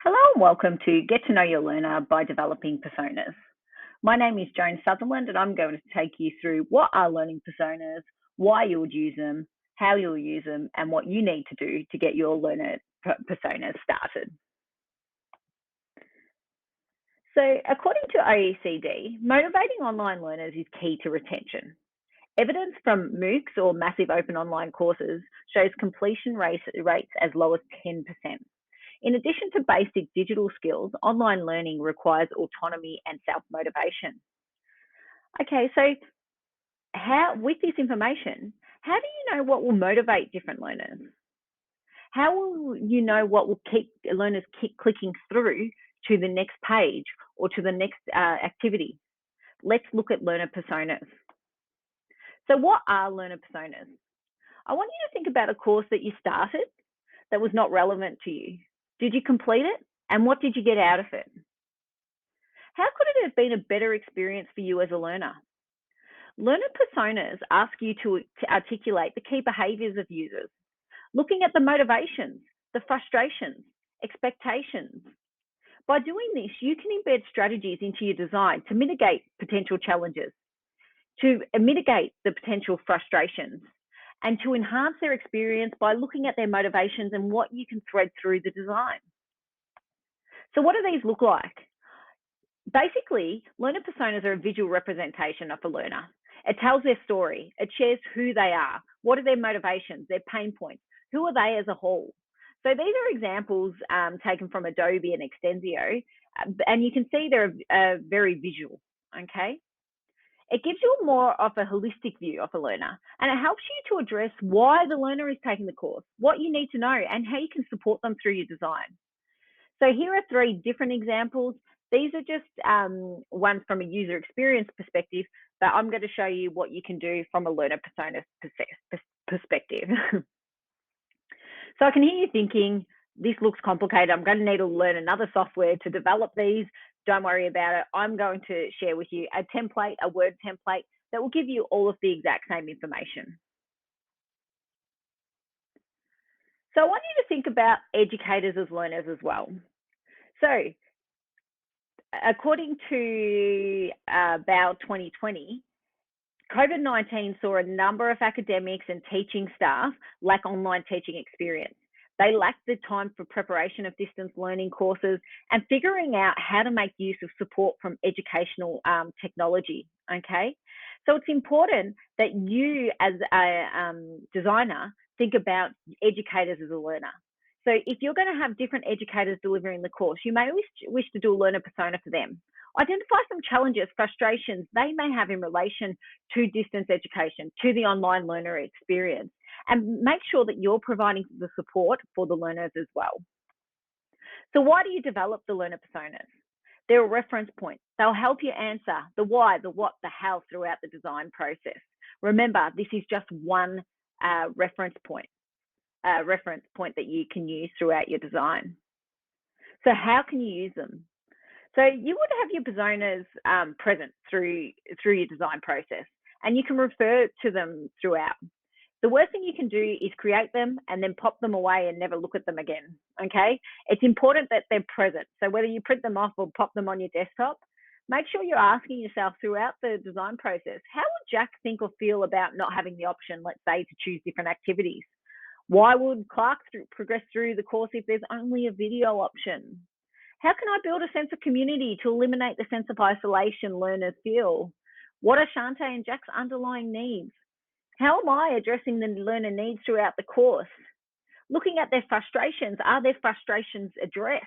Hello and welcome to Get to Know Your Learner by Developing Personas. My name is Joan Sutherland and I'm going to take you through what are learning personas, why you would use them, how you'll use them, and what you need to do to get your learner personas started. So according to OECD, motivating online learners is key to retention. Evidence from MOOCs or massive open online courses shows completion rates as low as 10%. In addition to basic digital skills, online learning requires autonomy and self-motivation. Okay, so with this information, how do you know what will motivate different learners? How will you know what will keep learners keep clicking through to the next page or to the next activity? Let's look at learner personas. So what are learner personas? I want you to think about a course that you started that was not relevant to you. Did you complete it? And what did you get out of it? How could it have been a better experience for you as a learner? Learner personas ask you to articulate the key behaviors of users, looking at the motivations, the frustrations, expectations. By doing this, you can embed strategies into your design to mitigate potential challenges, to mitigate the potential frustrations, and to enhance their experience by looking at their motivations and what you can thread through the design. So what do these look like? Basically, learner personas are a visual representation of a learner. It tells their story. It shares who they are. What are their motivations, their pain points? Who are they as a whole? So these are examples taken from Adobe and Extensio, and you can see they're very visual, okay? It gives you more of a holistic view of a learner, and it helps you to address why the learner is taking the course, what you need to know, and how you can support them through your design. So here are three different examples. These are just ones from a user experience perspective, but I'm going to show you what you can do from a learner persona perspective. So I can hear you thinking, this looks complicated. I'm going to need to learn another software to develop these. Don't worry about it. I'm going to share with you a template, a Word template that will give you all of the exact same information. So I want you to think about educators as learners as well. So according to BAO 2020, COVID-19 saw a number of academics and teaching staff lack online teaching experience. They lacked the time for preparation of distance learning courses and figuring out how to make use of support from educational technology, okay? So it's important that you as a designer think about educators as a learner. So if you're going to have different educators delivering the course, you may wish to do a learner persona for them. Identify some challenges, frustrations they may have in relation to distance education, to the online learner experience, and make sure that you're providing the support for the learners as well. So why do you develop the learner personas? They're a reference point. They'll help you answer the why, the what, the how throughout the design process. Remember, this is just one reference point that you can use throughout your design. So how can you use them? So you would have your personas present through your design process, and you can refer to them throughout. The worst thing you can do is create them and then pop them away and never look at them again, okay? It's important that they're present. So whether you print them off or pop them on your desktop, make sure you're asking yourself throughout the design process, how would Jack think or feel about not having the option, let's say, to choose different activities? Why would Clark progress through the course if there's only a video option? How can I build a sense of community to eliminate the sense of isolation learners feel? What are Shantae and Jack's underlying needs? How am I addressing the learner needs throughout the course? Looking at their frustrations, are their frustrations addressed?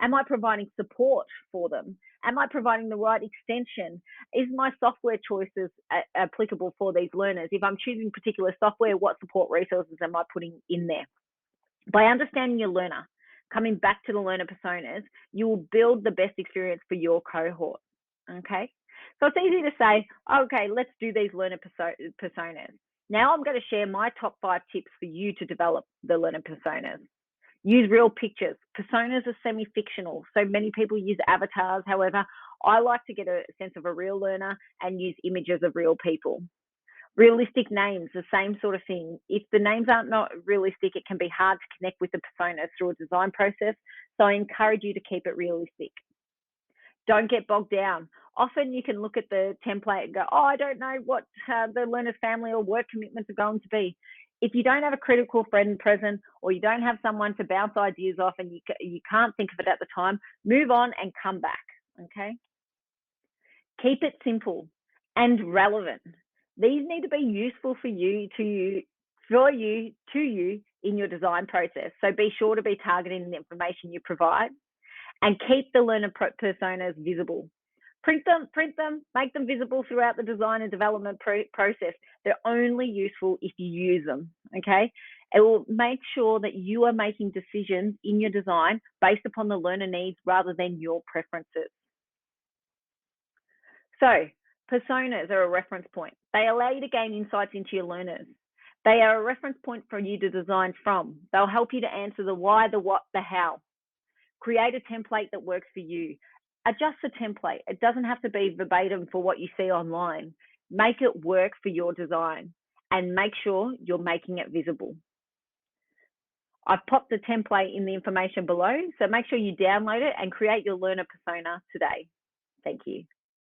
Am I providing support for them? Am I providing the right extension? Is my software choices applicable for these learners? If I'm choosing particular software, what support resources am I putting in there? By understanding your learner, coming back to the learner personas, you will build the best experience for your cohort, okay? So it's easy to say, okay, let's do these learner personas. Now I'm going to share my top 5 tips for you to develop the learner personas. Use real pictures. Personas are semi-fictional, so many people use avatars. However, I like to get a sense of a real learner and use images of real people. Realistic names, the same sort of thing. If the names aren't not realistic, it can be hard to connect with the personas through a design process. So I encourage you to keep it realistic. Don't get bogged down. Often you can look at the template and go, oh, I don't know what the learner's family or work commitments are going to be. If you don't have a critical friend present, or you don't have someone to bounce ideas off and you can't think of it at the time, move on and come back, okay? Keep it simple and relevant. These need to be useful for you, to you in your design process. So be sure to be targeting the information you provide, and keep the learner personas visible. Print them, make them visible throughout the design and development process. They're only useful if you use them, okay? It will make sure that you are making decisions in your design based upon the learner needs rather than your preferences. So, personas are a reference point. They allow you to gain insights into your learners. They are a reference point for you to design from. They'll help you to answer the why, the what, the how. Create a template that works for you. Adjust the template. It doesn't have to be verbatim for what you see online. Make it work for your design and make sure you're making it visible. I've popped the template in the information below, so make sure you download it and create your learner persona today. Thank you.